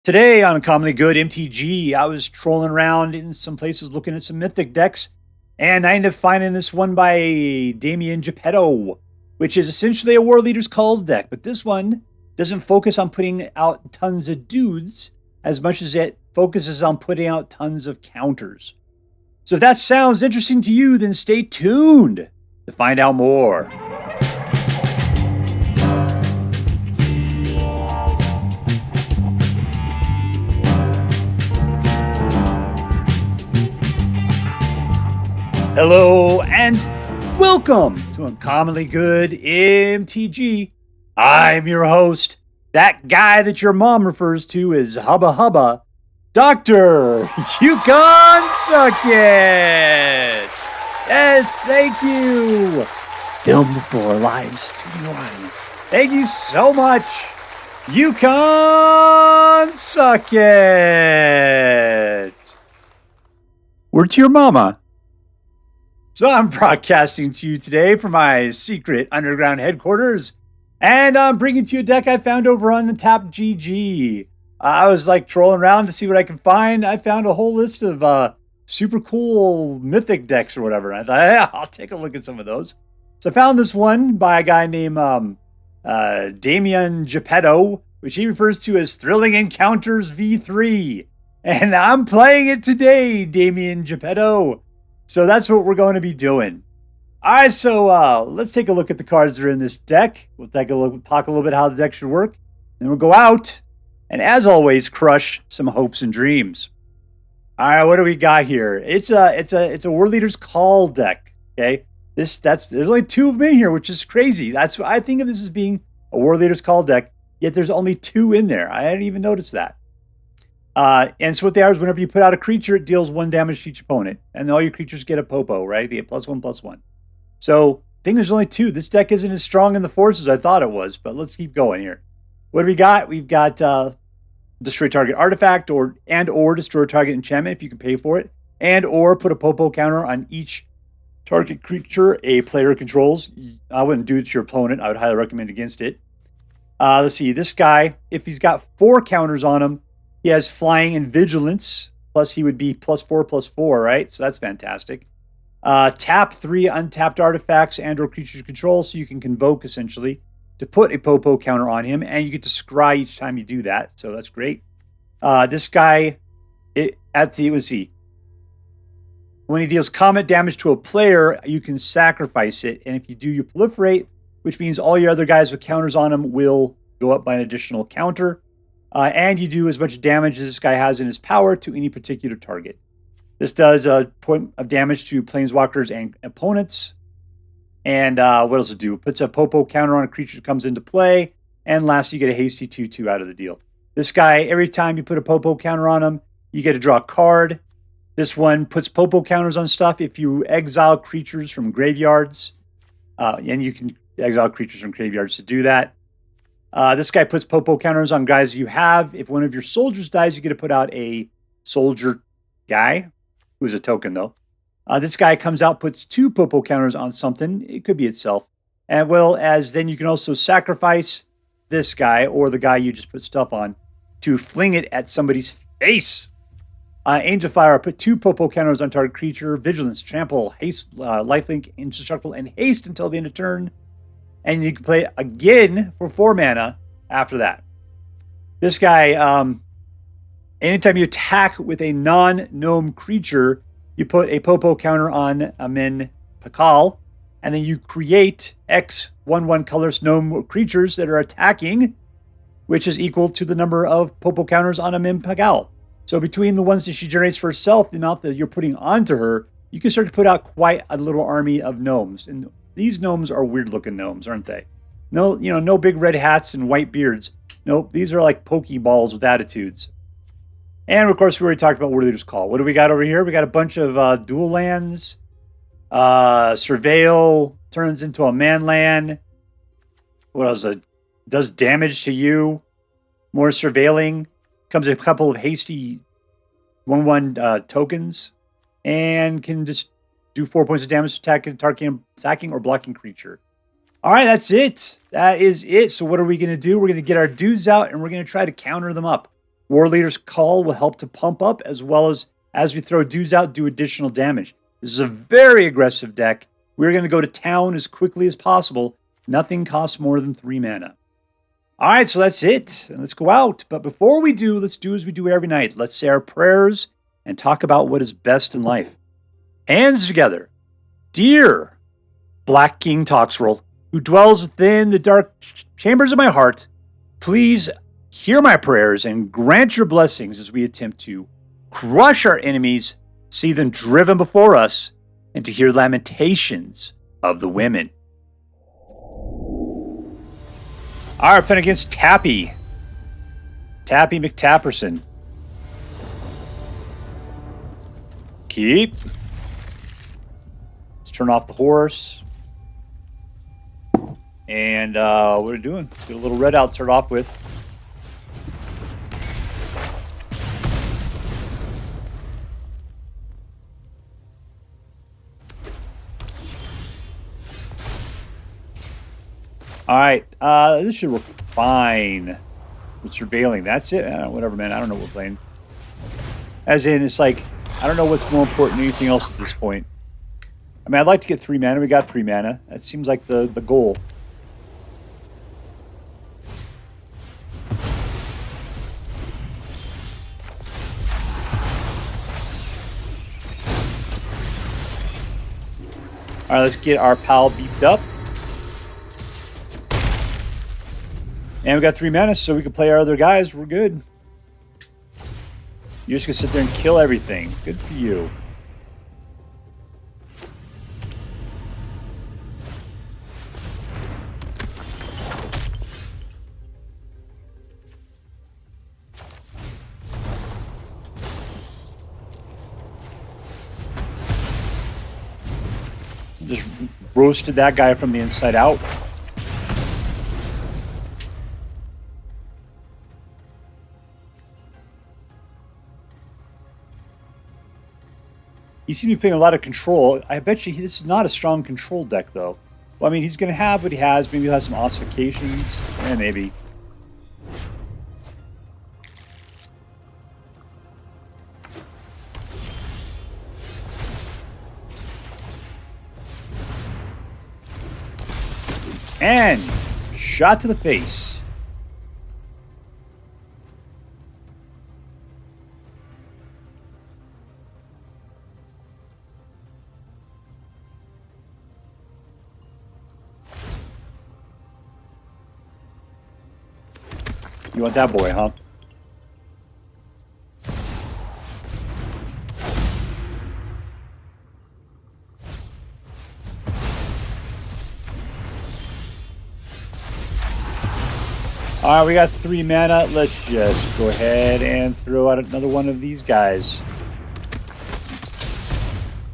Today on Commonly Good MTG, I was trolling around in some places looking at some Mythic decks, and I ended up finding this one by Dameon Geppetto, which is essentially a War Leader's Calls deck, but this one doesn't focus on putting out tons of dudes as much as it focuses on putting out tons of counters. So if that sounds interesting to you, then stay tuned to find out more. Hello and welcome to Uncommonly Good MTG. I'm your host, that guy that your mom refers to as Hubba Hubba, Dr. Yukon Suckett. Yes, thank you. Filmed for live studio audience. Thank you so much, Yukon Suckett. Word to your mama. So I'm broadcasting to you today from my secret underground headquarters, and I'm bringing to you a deck I found over on the TapGG. I was like trolling around to see what I can find. I found a whole list of super cool Mythic decks or whatever. I thought, yeah, I'll take a look at some of those. So I found this one by a guy named Dameon Geppetto, which he refers to as Thrilling Encounters V3. And I'm playing it today, Dameon Geppetto. So that's what we're going to be doing. All right, so let's take a look at the cards that are in this deck. We'll take a look, talk a little bit how the deck should work. Then we'll go out and, as always, crush some hopes and dreams. All right, what do we got here? It's a War Leader's Call deck. Okay, there's only two of them in here, which is crazy. That's what I think of this as being a War Leader's Call deck. Yet there's only two in there. I hadn't even noticed that. And so what they are is whenever you put out a creature, it deals 1 damage to each opponent. And all your creatures get a popo, right? They get +1/+1. So I think there's only two. This deck isn't as strong in the force as I thought it was, but let's keep going here. What do we got? We've got destroy target artifact or destroy target enchantment if you can pay for it. And or put a popo counter on each target creature a player controls. I wouldn't do it to your opponent. I would highly recommend against it. Let's see. This guy, if he's got 4 counters on him, he has flying and vigilance, plus he would be +4/+4, right? So that's fantastic. Tap 3 untapped artifacts and or creatures control, so you can convoke, essentially, to put a popo counter on him, and you get to scry each time you do that, so that's great. This guy, when he deals combat damage to a player, you can sacrifice it, and if you do, you proliferate, which means all your other guys with counters on him will go up by an additional counter. And you do as much damage as this guy has in his power to any particular target. This does a point of damage to planeswalkers and opponents. And what else does it do? It puts a popo counter on a creature that comes into play. And lastly, you get a hasty 2/2 out of the deal. This guy, every time you put a popo counter on him, you get to draw a card. This one puts popo counters on stuff if you exile creatures from graveyards. And you can exile creatures from graveyards to do that. This guy puts popo counters on guys you have. If one of your soldiers dies, you get to put out a soldier guy, who's a token, though. This guy comes out, puts 2 popo counters on something. It could be itself. And well, as then you can also sacrifice this guy, or the guy you just put stuff on, to fling it at somebody's face. Angelfire, put 2 popo counters on target creature. Vigilance, trample, haste, lifelink, indestructible, and haste until the end of turn. And you can play it again for 4 mana after that. This guy, anytime you attack with a non-gnome creature, you put a popo counter on Amin Pakal, and then you create X 1/1 colorless gnome creatures that are attacking, which is equal to the number of popo counters on Amin Pakal. So between the ones that she generates for herself, the amount that you're putting onto her, you can start to put out quite a little army of gnomes. And these gnomes are weird-looking gnomes, aren't they? No big red hats and white beards. Nope, these are like pokeballs with attitudes. And, of course, we already talked about War Leader's Call. What do we got over here? We got a bunch of dual lands. Surveil turns into a man land. What else? Does damage to you. More surveilling. Comes a couple of hasty 1/1 tokens. And can just do 4 points of damage to attacking or blocking creature. All right, that's it. That is it. So what are we going to do? We're going to get our dudes out, and we're going to try to counter them up. War Leader's Call will help to pump up, as well as we throw dudes out, do additional damage. This is a very aggressive deck. We're going to go to town as quickly as possible. Nothing costs more than 3 mana. All right, so that's it. Let's go out. But before we do, let's do as we do every night. Let's say our prayers and talk about what is best in life. Hands together. Dear Black King Toxrill, who dwells within the dark chambers of my heart, please hear my prayers and grant your blessings as we attempt to crush our enemies, see them driven before us, and to hear lamentations of the women. All right, playing against Tappy. Tappy McTapperson. Keep. Let's turn off the horse. And what are we doing? Let's get a little red out to start off with. All right, this should work fine. With surveilling, that's it. Whatever, man. I don't know what we're playing. As in, it's like, I don't know what's more important than anything else at this point. I mean, I'd like to get 3 mana. We got 3 mana. That seems like the goal. All right, let's get our pal beefed up. And we got 3 mana, so we can play our other guys. We're good. You're just going to sit there and kill everything. Good for you. Just roasted that guy from the inside out. He seems to be playing a lot of control. I bet you this is not a strong control deck, though. Well, I mean, he's going to have what he has. Maybe he'll have some ossifications. Yeah, maybe. And shot to the face. You want that boy, huh? All right, we got 3 mana. Let's just go ahead and throw out another one of these guys.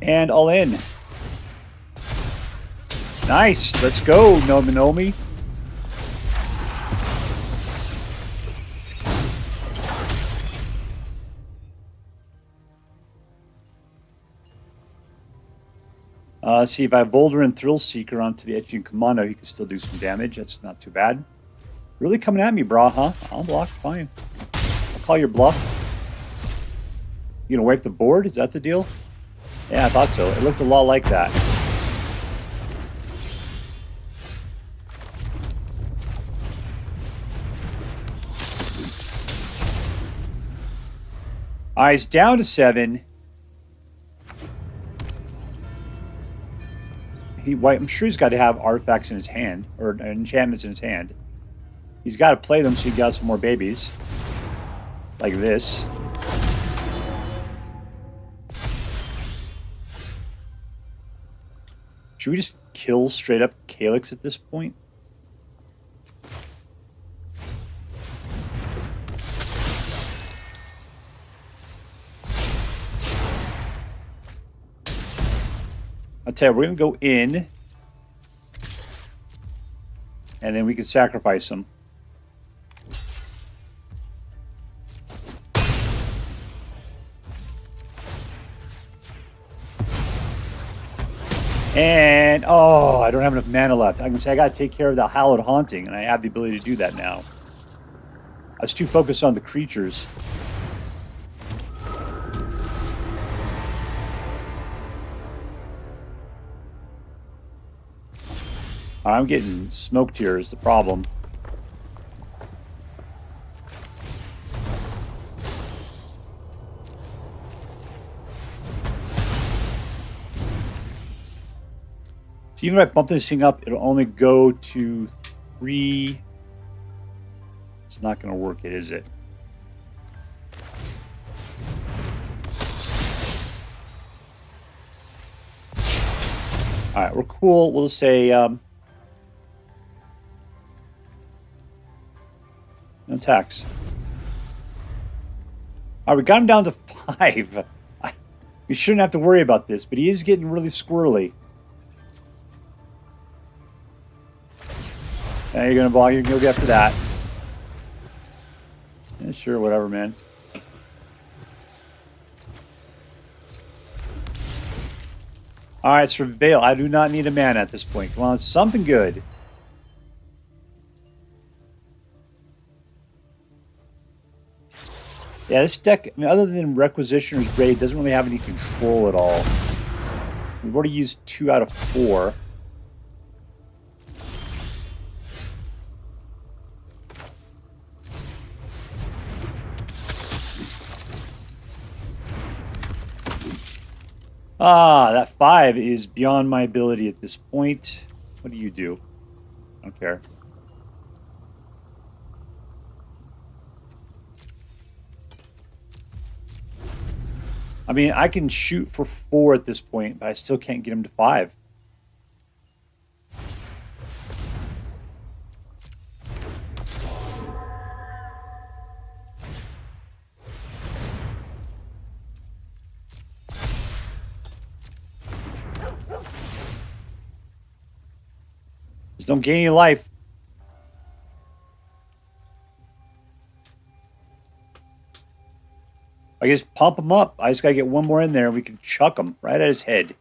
And all in. Nice. Let's go, Nominomi. Let's see, if I have Voldaren Thrillseeker onto the Etching Kumano, he can still do some damage. That's not too bad. Really coming at me, brah, huh? I'll block, fine. I'll call your bluff. You gonna wipe the board? Is that the deal? Yeah, I thought so. It looked a lot like that. Alright, he's down to 7. I'm sure he's got to have artifacts in his hand, or enchantments in his hand. He's got to play them so he got some more babies. Like this. Should we just kill straight up Calyx at this point? I'll tell you, we're going to go in. And then we can sacrifice him. And, oh, I don't have enough mana left. I can say I got to take care of the Hallowed Haunting, and I have the ability to do that now. I was too focused on the creatures. I'm getting smoked here is the problem. So even if I bump this thing up, it'll only go to 3. It's not going to work, is it? All right, we're cool. We'll say no attacks. All right, we got him down to 5. We shouldn't have to worry about this, but he is getting really squirrely. Now you're gonna block. You're gonna go after that. Yeah, sure, whatever, man. All right, Surveil. I do not need a mana at this point. Come on, something good. Yeah, this deck, I mean, other than Requisition Raid, doesn't really have any control at all. We've already used 2 out of 4. Ah, that 5 is beyond my ability at this point. What do you do? I don't care. I mean, I can shoot for 4 at this point, but I still can't get him to 5. Just don't gain any life. I guess pump him up. I just gotta get one more in there and we can chuck him right at his head.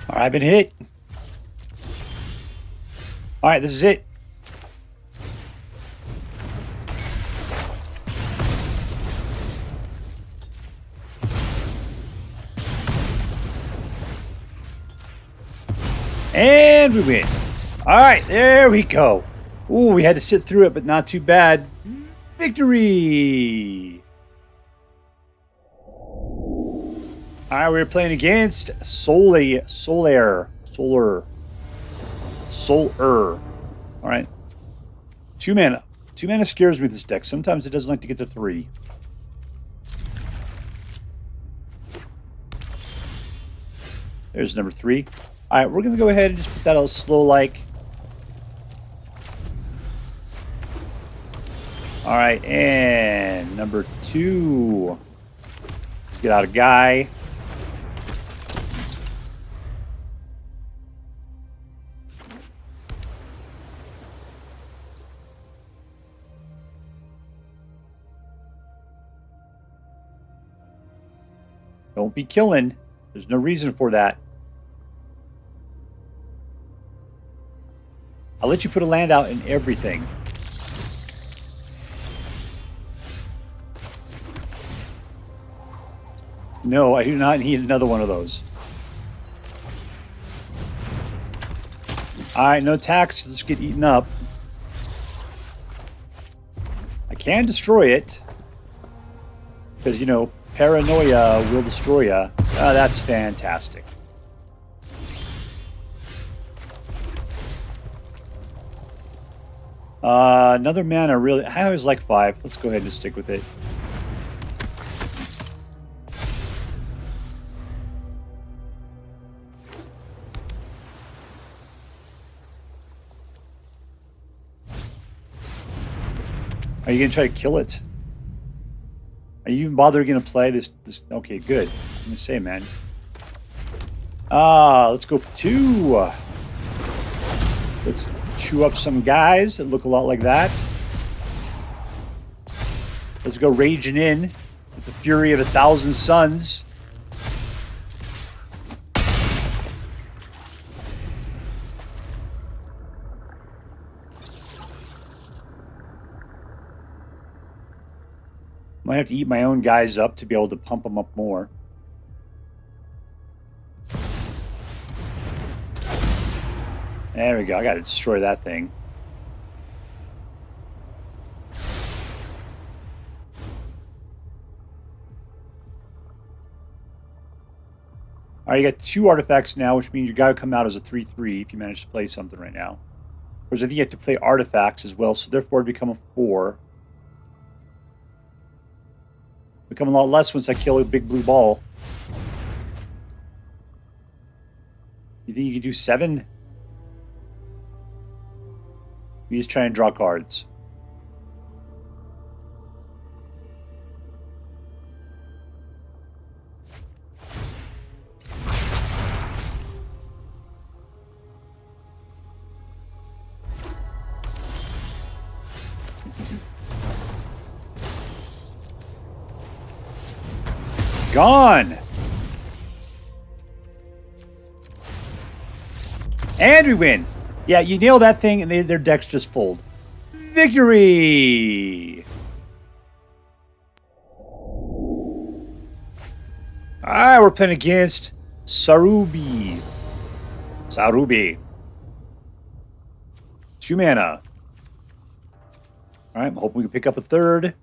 All right, I've been hit. All right, this is it. And we win. All right, there we go. Ooh, we had to sit through it, but not too bad. Victory! All right, we're playing against Solar. All right. 2 mana. 2 mana scares me with this deck. Sometimes it doesn't like to get to 3. There's number 3. All right, we're going to go ahead and just put that all slow-like. All right, and number 2. Let's get out a guy. Don't be killing. There's no reason for that. I'll let you put a land out and everything. No, I do not need another one of those. Alright, no attacks. Let's get eaten up. I can destroy it. Because, you know, paranoia will destroy ya. That's fantastic. Another mana, really. I always like 5. Let's go ahead and stick with it. Are you going to try to kill it? Are you even bothering going to play this? Okay, good. I'm going to say, man. Let's go for 2. Let's chew up some guys that look a lot like that. Let's go raging in with the fury of 1,000 suns. Might have to eat my own guys up to be able to pump them up more. There we go. I got to destroy that thing. All right, you got 2 artifacts now, which means you got to come out as a 3/3 if you manage to play something right now. Whereas I think you have to play artifacts as well, so therefore it'd become a 4. Become a lot less once I kill a big blue ball. You think you could do 7? You just try and draw cards. Gone! And we win! Yeah, you nail that thing and their decks just fold. Victory! Alright, we're playing against Sarubi. 2 mana. Alright, I'm hoping we can pick up a 3rd.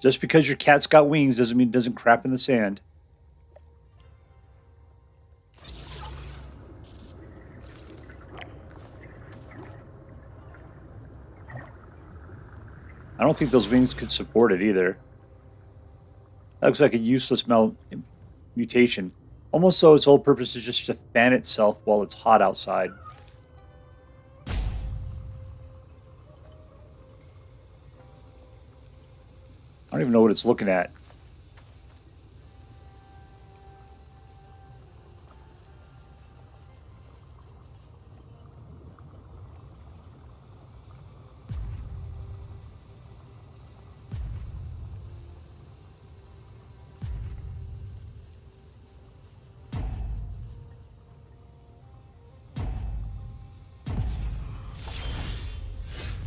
Just because your cat's got wings doesn't mean it doesn't crap in the sand. I don't think those wings could support it either. That looks like a useless mutation. Almost so its whole purpose is just to fan itself while it's hot outside. I don't even know what it's looking at.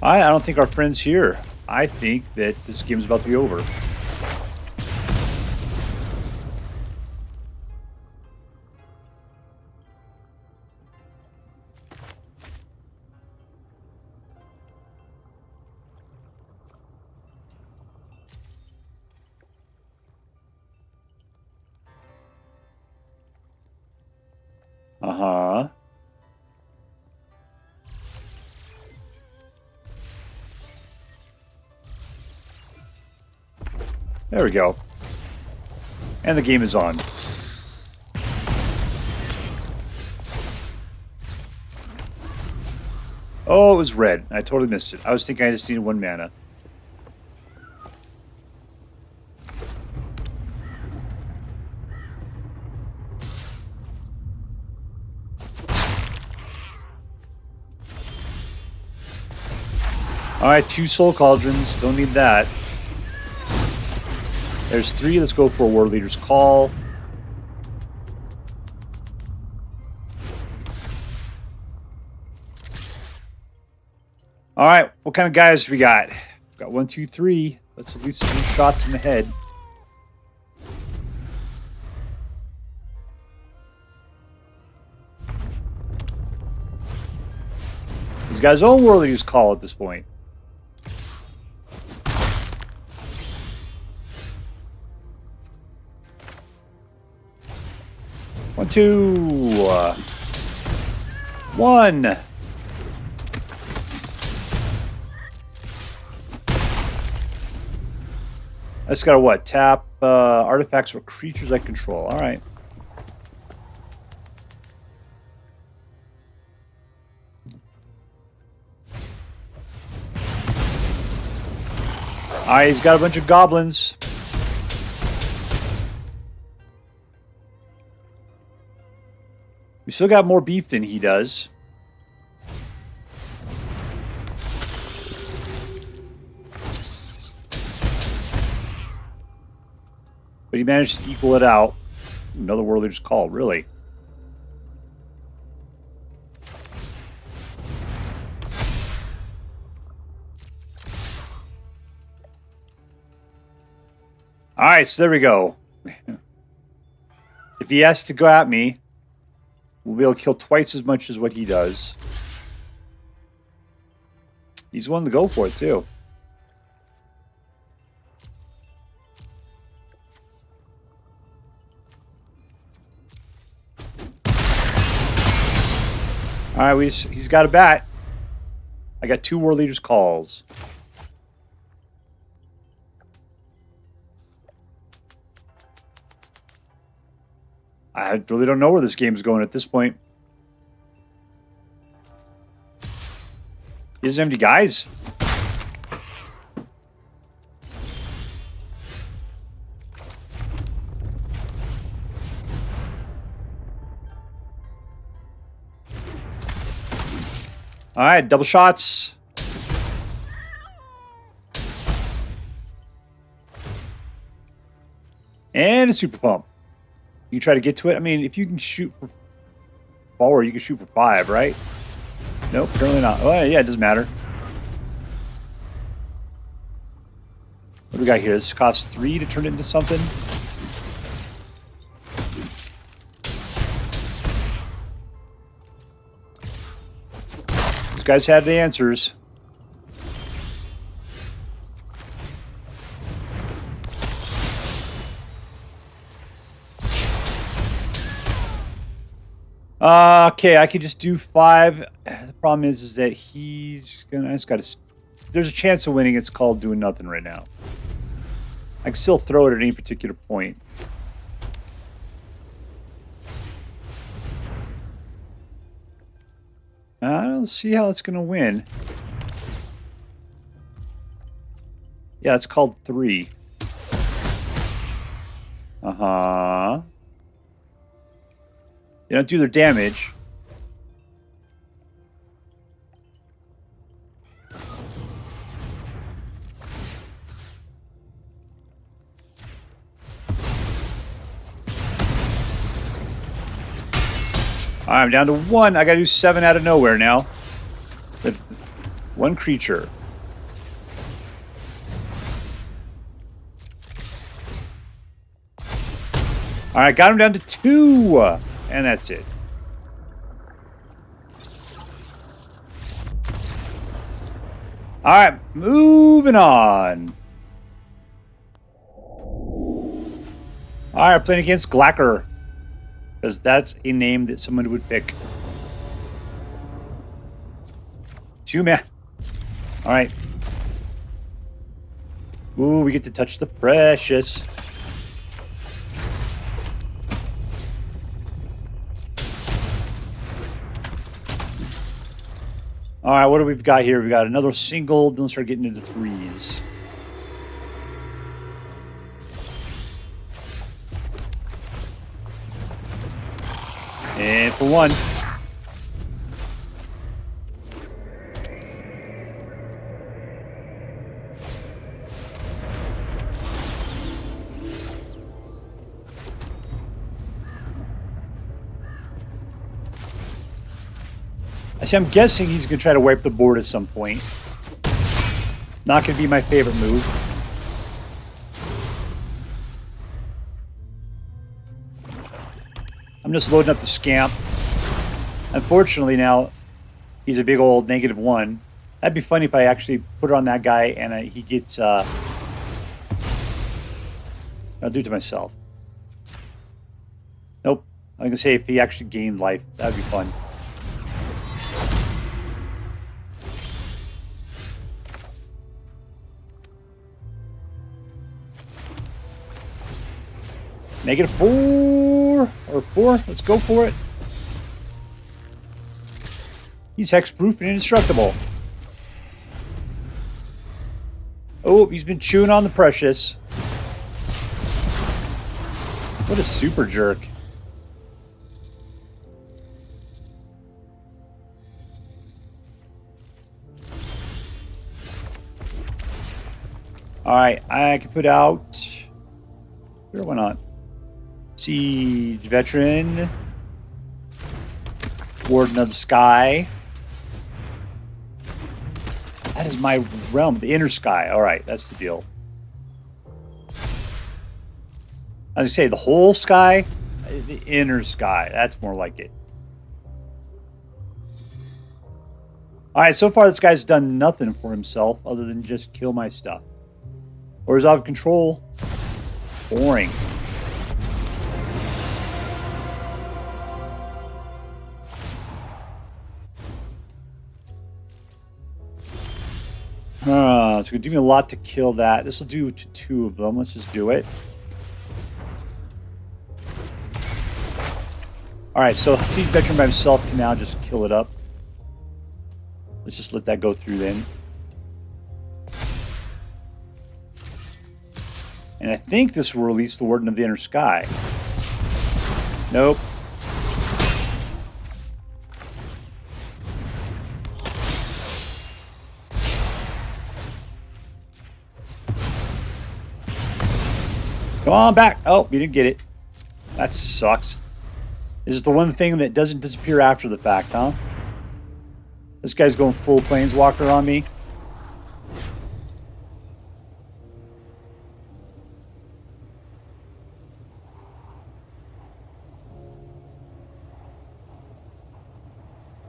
I don't think our friend's here. I think that this game's about to be over. Uh-huh. There we go. And the game is on. Oh, it was red. I totally missed it. I was thinking I just needed 1 mana. Alright, 2 Soul Cauldrons. Don't need that. There's 3. Let's go for a War Leader's Call. Alright, what kind of guys do we got? We've got 1, 2, 3. Let's at least see shots in the head. He's got his own War Leader's Call at this point. One, 2, 1. I just gotta what? Tap artifacts or creatures I control. All right. Alright, he's got a bunch of goblins. We still got more beef than he does. But he managed to equal it out. Another Warleader's Call, really. Alright, so there we go. If he has to go at me, we'll be able to kill twice as much as what he does. He's one to go for it, too. Alright, he's got a bat. I got 2 Warleader's Calls. I really don't know where this game is going at this point. He doesn't have any guys. All right, double shots. And a super pump. You try to get to it. I mean, if you can shoot for 4, you can shoot for 5, right? Nope, apparently not. Oh, yeah, it doesn't matter. What do we got here? This costs 3 to turn it into something. These guys had the answers. Okay, I could just do 5. The problem is that he's gonna. I just gotta. There's a chance of winning. It's called doing nothing right now. I can still throw it at any particular point. I don't see how it's gonna win. Yeah, it's called 3. They don't do their damage. I'm down to 1. I gotta do 7 out of nowhere now. With 1 creature. Alright, got him down to 2. And that's it. Alright, moving on. Alright, playing against Glakr. Because that's a name that someone would pick. 2 man. Alright. Ooh, we get to touch the precious. Alright, what do we got here? We got another single, then we'll start getting into 3s. And for 1. See, I'm guessing he's going to try to wipe the board at some point. Not going to be my favorite move. I'm just loading up the Scamp. Unfortunately now, he's a big old -1. That'd be funny if I actually put it on that guy and he gets... I'll do it to myself. Nope. I'm going to say if he actually gained life, that'd be fun. -4 or 4. Let's go for it. He's hexproof and indestructible. Oh, he's been chewing on the precious. What a super jerk. Alright, I can put out... Sure, why not? Siege Veteran. Warden of the Sky. That is my realm, the inner sky. Alright, that's the deal. I was gonna say, the whole sky? The inner sky. That's more like it. Alright, so far this guy's done nothing for himself other than just kill my stuff. Orzhov control. Boring. It's going to do me a lot to kill that. This will do to 2 of them. Let's just do it. Alright, so Siege Veteran by himself can now just kill it up. Let's just let that go through then. And I think this will release the Warden of the Inner Sky. Nope. Come on back. Oh, we didn't get it. That sucks. This is the one thing that doesn't disappear after the fact, huh? This guy's going full Planeswalker on me.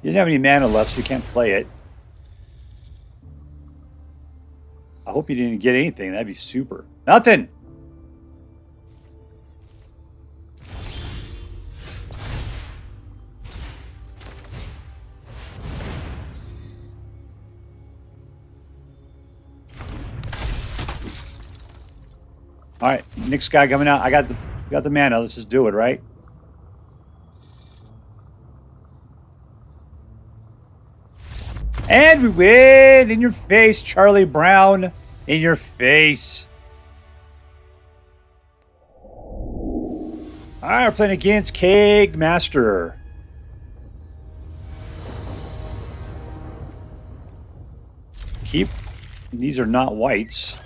He doesn't have any mana left, so he can't play it. I hope he didn't get anything. That'd be super. Nothing! All right, next guy coming out. I got the mana. Let's just do it, right? And we win! In your face, Charlie Brown. In your face. All right, we're playing against Kegmaster. Keep. These are not whites.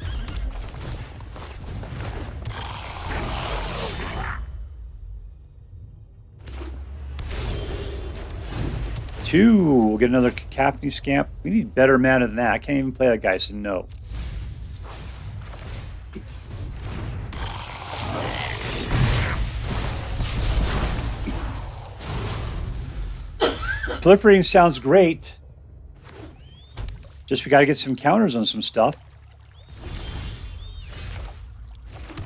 We'll get another Cacophony Scamp. We need better mana than that. I can't even play that guy, so no. Proliferating sounds great. Just we got to get some counters on some stuff.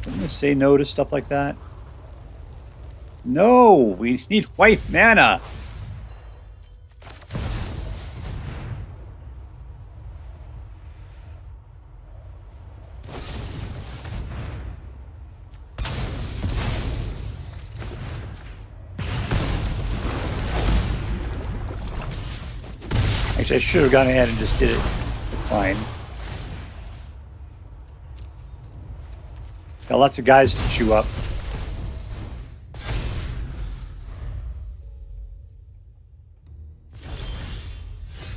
I'm going to say no to stuff like that. No, we need white mana. Actually, I should have gone ahead and just did it. Fine. Got lots of guys to chew up.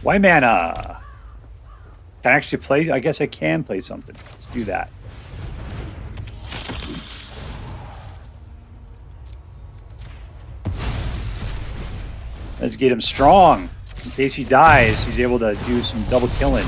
Why mana? Can I actually play? I guess I can play something. Let's do that. Let's get him strong. In case he dies, he's able to do some double killing.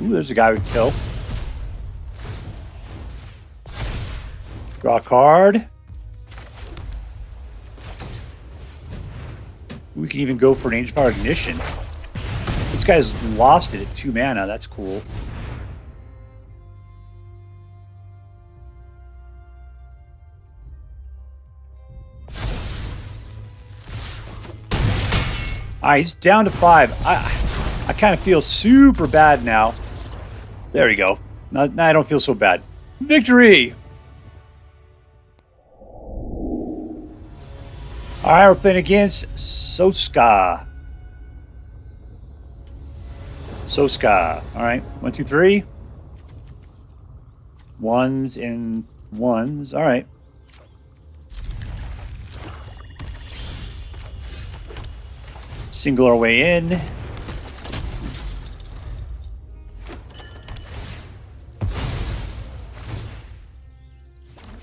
Ooh, there's a guy we can kill. Draw a card. We can even go for an Angelfire Ignition. This guy's lost it at 2 mana. That's cool. Alright, he's down to 5. I kind of feel super bad now. There we go. Now I don't feel so bad. Victory! All right, we're playing against Soska. Soska. All right, 1, 2, 3. Ones and ones. All right. Single our way in.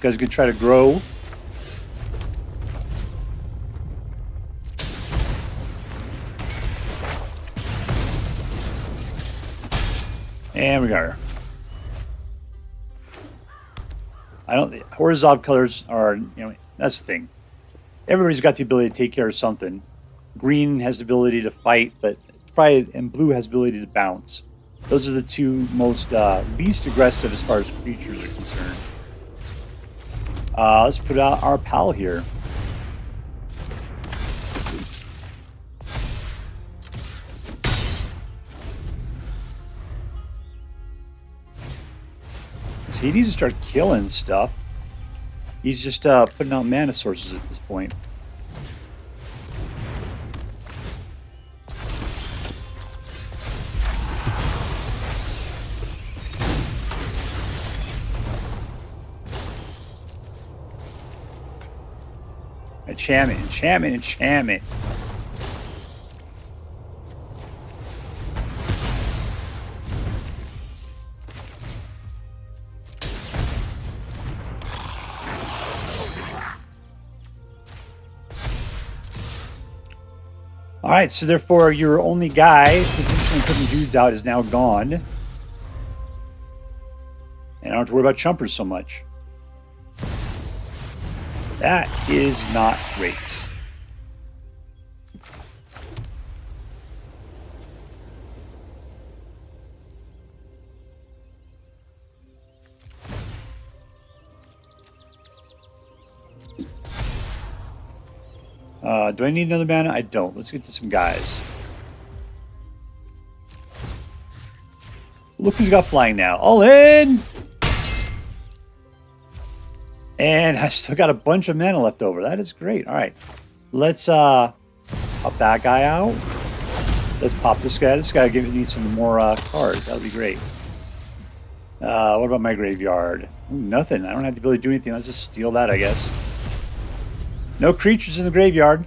Guys can try to grow. And we got her. Orzhov colors are, that's the thing. Everybody's got the ability to take care of something. Green has the ability to fight, and blue has the ability to bounce. Those are the two most least aggressive as far as creatures are concerned. Let's put out our pal here. He needs to start killing stuff. He's just putting out mana sources at this point. Enchantment. All right, so therefore your only guy potentially putting dudes out is now gone. And I don't have to worry about chumpers so much. That is not great. Do I need another mana? I don't. Let's get to some guys. Look who's got flying now. All in! And I still got a bunch of mana left over. That is great. All right. Let's pop that guy out. Let's pop this guy. This guy needs some more cards. That would be great. What about my graveyard? Ooh, nothing. I don't have the ability to do anything. Let's just steal that, I guess. No creatures in the graveyard.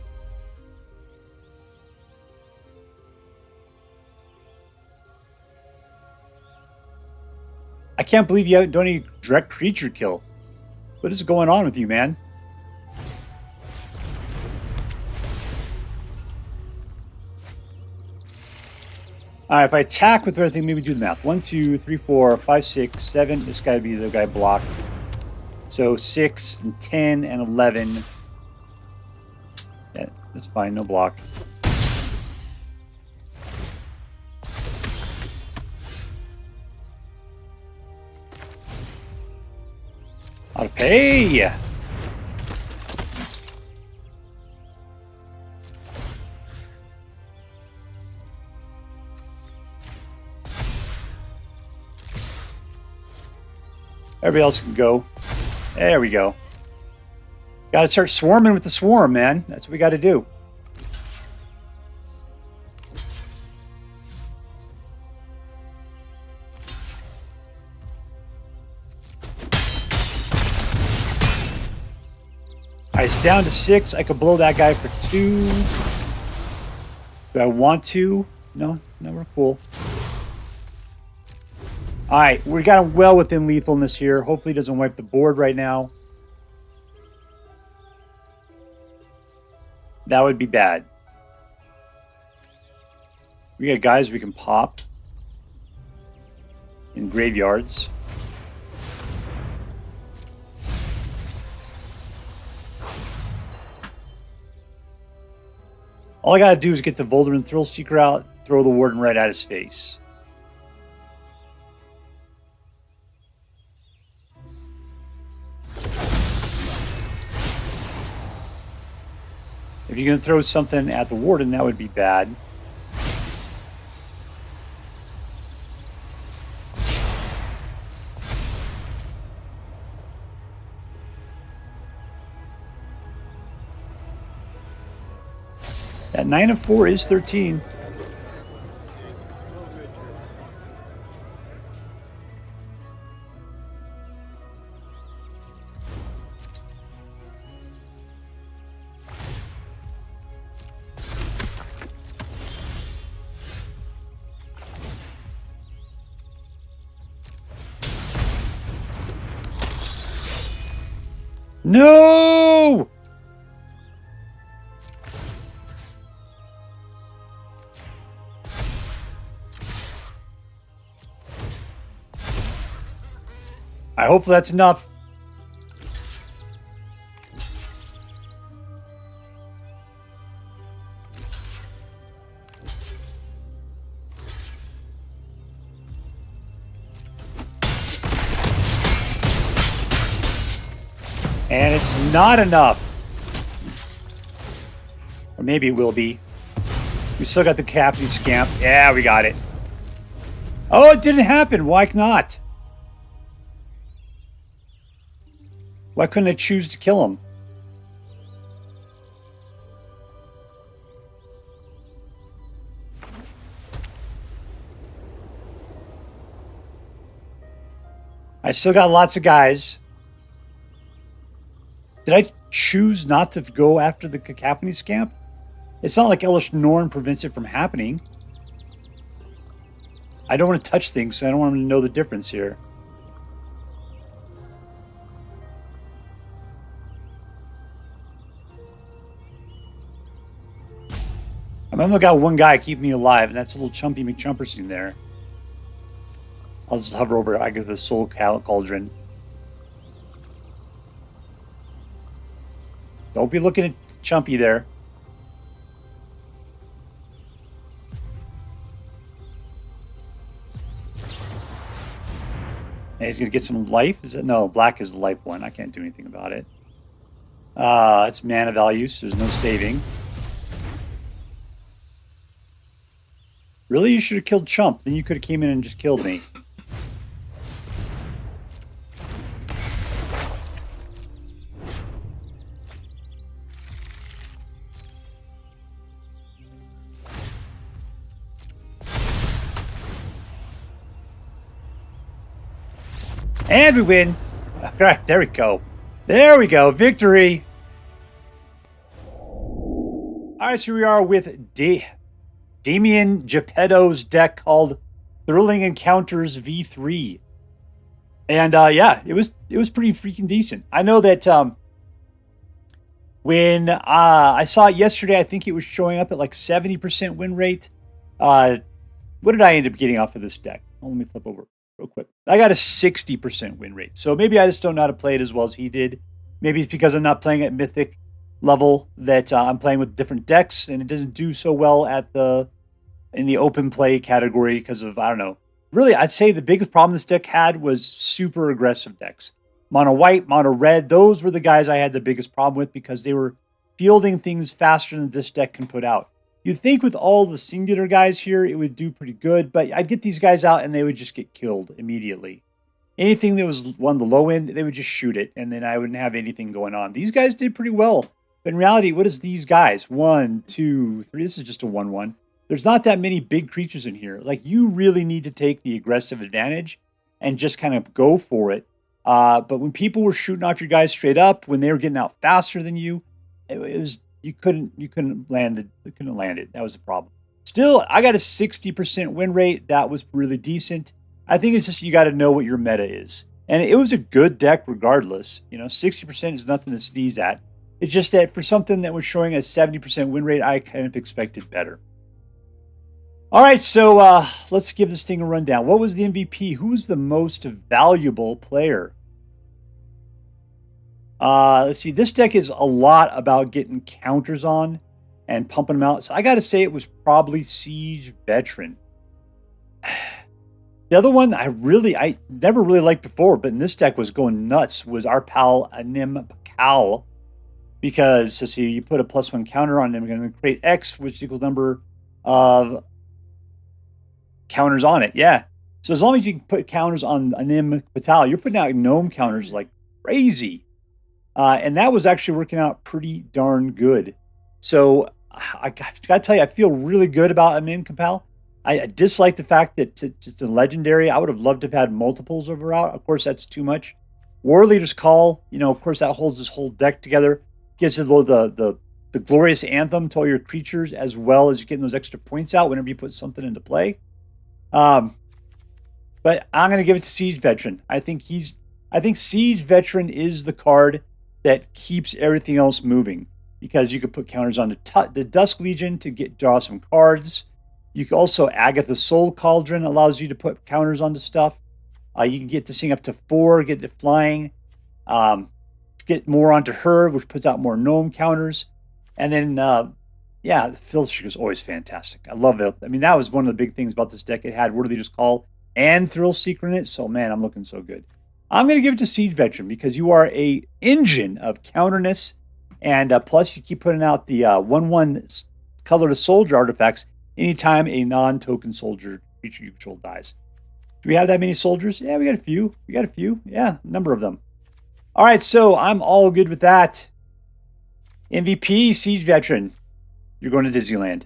I can't believe you don't need direct creature kill. What is going on with you, man? All right, if I attack with everything, maybe do the math. 1, 2, 3, 4, 5, 6, 7. This guy would be the guy blocked. So 6, and 10, and 11. Yeah, that's fine. No block. I'll pay. Everybody else can go. There we go. Got to start swarming with the swarm, man. That's what we got to do. All right, it's down to 6. I could blow that guy for 2. Do I want to? No, we're cool. All right, we got him well within lethalness here. Hopefully he doesn't wipe the board right now. That would be bad. We got guys we can pop in graveyards. All I gotta do is get the Voldaren Thrillseeker out, throw the Warden right at his face. If you're gonna throw something at the Warden, that would be bad. That 9 of 4 is 13. No! I hope that's enough. And it's not enough. Or maybe it will be. We still got the Cacophony Scamp. Yeah, we got it. Oh, it didn't happen. Why not? Why couldn't I choose to kill him? I still got lots of guys. Did I choose not to go after the Cacophony Scamp? It's not like Elish Norn prevents it from happening. I don't want to touch things, so I don't want them to know the difference here. I've only got one guy keeping me alive, and that's a little Chumpy McChumperson there. I'll just hover over Agatha's Soul Cauldron. Don't be looking at Chumpy there. And he's going to get some life. Is it? No, black is the life one. I can't do anything about it. It's mana value, so there's no saving. Really? You should have killed Chump. Then you could have came in and just killed me. And we win. All right, there we go. There we go. Victory. All right, so here we are with Dameon Geppetto's deck called Thrilling Encounters V3. And yeah, it was pretty freaking decent. I know that when I saw it yesterday, I think it was showing up at like 70% win rate. What did I end up getting off of this deck? Oh, let me flip over real quick. I got a 60% win rate. So maybe I just don't know how to play it as well as he did. Maybe it's because I'm not playing at Mythic level that I'm playing with different decks and it doesn't do so well at in the open play category because of, I don't know. Really, I'd say the biggest problem this deck had was super aggressive decks. Mono white, mono red, those were the guys I had the biggest problem with because they were fielding things faster than this deck can put out. You'd think with all the singular guys here, it would do pretty good, but I'd get these guys out and they would just get killed immediately. Anything that was on the low end, they would just shoot it, and then I wouldn't have anything going on. These guys did pretty well. But in reality, what is these guys? 1, 2, 3. This is just a 1/1. There's not that many big creatures in here. Like, you really need to take the aggressive advantage and just kind of go for it. But when people were shooting off your guys straight up, when they were getting out faster than you, it was you couldn't land it. That was the problem. Still, I got a 60% win rate. That was really decent. I think it's just you got to know what your meta is. And it was a good deck regardless. 60% is nothing to sneeze at. It's just that for something that was showing a 70% win rate, I kind of expected better. All right, so let's give this thing a rundown. What was the MVP? Who's the most valuable player? Let's see. This deck is a lot about getting counters on and pumping them out. So I got to say it was probably Siege Veteran. The other one I never really liked before, but in this deck was going nuts, was our pal Anim Pakal. Because, let's see, you put a +1 counter on him, you're going to create X, which equals number of counters on it. Yeah. So as long as you can put counters on Anim Patal, you're putting out gnome counters like crazy. And that was actually working out pretty darn good. So I got to tell you, I feel really good about him in Compal. I dislike the fact that it's a legendary. I would have loved to have had multiples over out. Of course, that's too much. War Leader's Call, of course, that holds this whole deck together. Gives it the glorious anthem to all your creatures, as well as getting those extra points out whenever you put something into play. But I'm going to give it to Siege Veteran. I think Siege Veteran is the card that keeps everything else moving, because you could put counters on the Dusk Legion to draw some cards. You can also, Agatha Soul Cauldron allows you to put counters onto stuff. You can get this thing up to 4, get it flying. Get more onto her, which puts out more gnome counters. And then, the Thrillseeker is always fantastic. I love it. I mean, that was one of the big things about this deck. It had Worthy Just Call and Thrillseeker in it. So, man, I'm looking so good. I'm going to give it to Siege Veteran because you are a engine of counterness. And plus, you keep putting out the 1/1 colorless soldier artifacts anytime a non-token soldier creature you control dies. Do we have that many soldiers? Yeah, we got a few. Yeah, a number of them. All right, so I'm all good with that. MVP, Siege Veteran. You're going to Disneyland.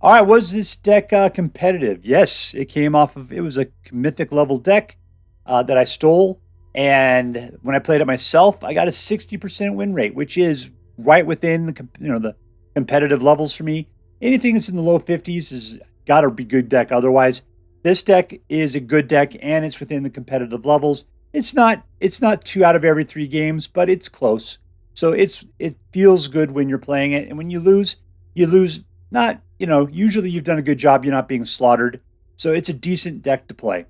All right, was this deck competitive? Yes, it came off of, it was a mythic level deck that I stole. And when I played it myself, I got a 60% win rate, which is right within the competitive levels for me. Anything that's in the low 50s has got to be good deck. Otherwise, this deck is a good deck and it's within the competitive levels. It's not 2 out of every 3 games, but it's close. So it feels good when you're playing it. And when you lose not, usually you've done a good job. You're not being slaughtered. So it's a decent deck to play.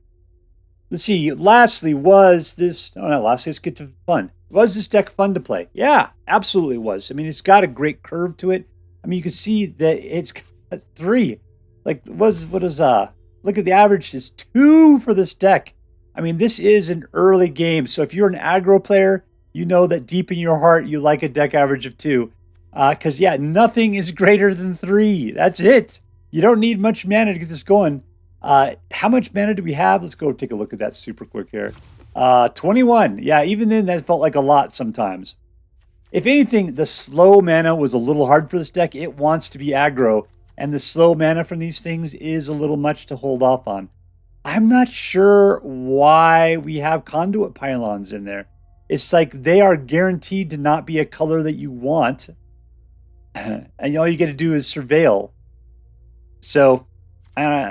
Let's see. Lastly, let's get to fun. Was this deck fun to play? Yeah, absolutely was. I mean, it's got a great curve to it. I mean, you can see that it's got 3. Look at the average is 2 for this deck. I mean, this is an early game. So if you're an aggro player, you know that deep in your heart, you like a deck average of 2. Because, nothing is greater than 3. That's it. You don't need much mana to get this going. How much mana do we have? Let's go take a look at that super quick here. 21. Yeah, even then, that felt like a lot sometimes. If anything, the slow mana was a little hard for this deck. It wants to be aggro. And the slow mana from these things is a little much to hold off on. I'm not sure why we have Conduit Pylons in there. It's like they are guaranteed to not be a color that you want. And all you got to do is surveil. So,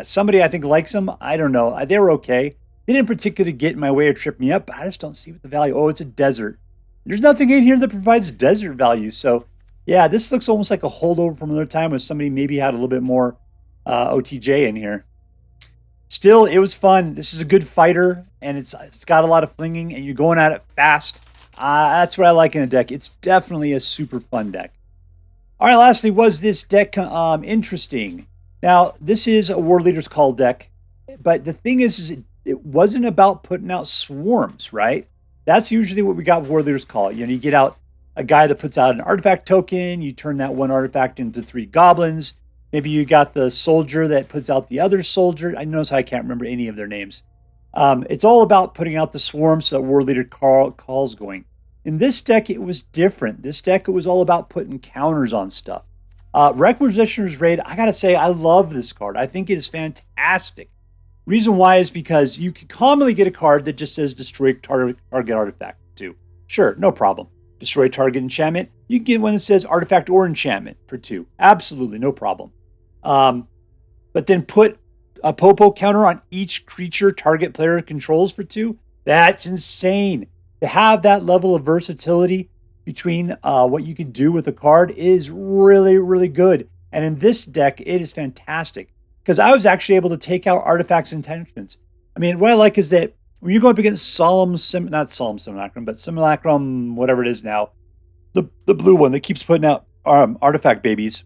somebody I think likes them. I don't know. They were okay. They didn't particularly get in my way or trip me up. I just don't see what the value. Oh, it's a desert. There's nothing in here that provides desert value. So, yeah, this looks almost like a holdover from another time when somebody maybe had a little bit more OTJ in here. Still, it was fun. This is a good fighter, and it's got a lot of flinging, and you're going at it fast. That's what I like in a deck. It's definitely a super fun deck. All right, lastly, was this deck interesting? Now, this is a War Leader's Call deck, but the thing is it wasn't about putting out swarms, right? That's usually what we got with War Leader's Call. You get out a guy that puts out an artifact token, you turn that one artifact into 3 goblins. Maybe you got the soldier that puts out the other soldier. I notice I can't remember any of their names. It's all about putting out the swarms so that War Leader Call's going. In this deck, it was different. This deck, it was all about putting counters on stuff. Requisition Raid, I gotta say, I love this card. I think it is fantastic. Reason why is because you can commonly get a card that just says destroy target artifact 2. Sure, no problem. Destroy target enchantment. You can get one that says artifact or enchantment for 2. Absolutely, no problem. But then put a Popo counter on each creature target player controls for 2. That's insane. To have that level of versatility between what you can do with a card is really, really good. And in this deck, it is fantastic. Because I was actually able to take out artifacts and entrenchments. I mean, what I like is that when you go up against Simulacrum, whatever it is now, the blue one that keeps putting out artifact babies,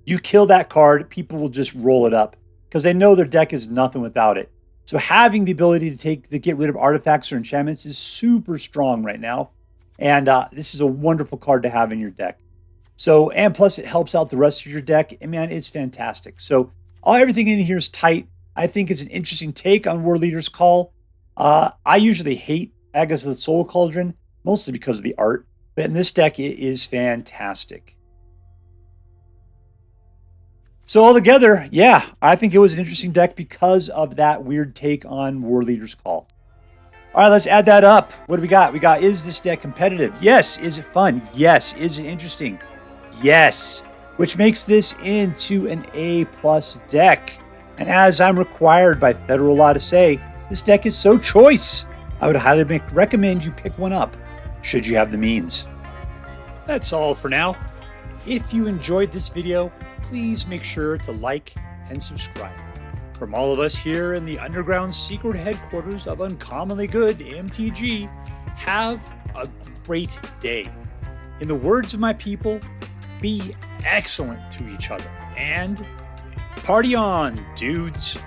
you kill that card, people will just roll it up because they know their deck is nothing without it. So having the ability to get rid of artifacts or enchantments is super strong right now. And this is a wonderful card to have in your deck. So, and plus it helps out the rest of your deck. And man, it's fantastic. So everything in here is tight. I think it's an interesting take on War Leader's Call. I usually hate Agatha Soul Cauldron, mostly because of the art. But in this deck, it is fantastic. So altogether, yeah, I think it was an interesting deck because of that weird take on War Leader's Call. All right, let's add that up. What do we got? We got, is this deck competitive? Yes. Is it fun? Yes. Is it interesting? Yes. Which makes this into an A+ deck. And as I'm required by federal law to say, this deck is so choice. I would highly recommend you pick one up, should you have the means. That's all for now. If you enjoyed this video, please make sure to like and subscribe. From all of us here in the underground secret headquarters of Uncommonly Good MTG, have a great day. In the words of my people, be excellent to each other, and party on, dudes.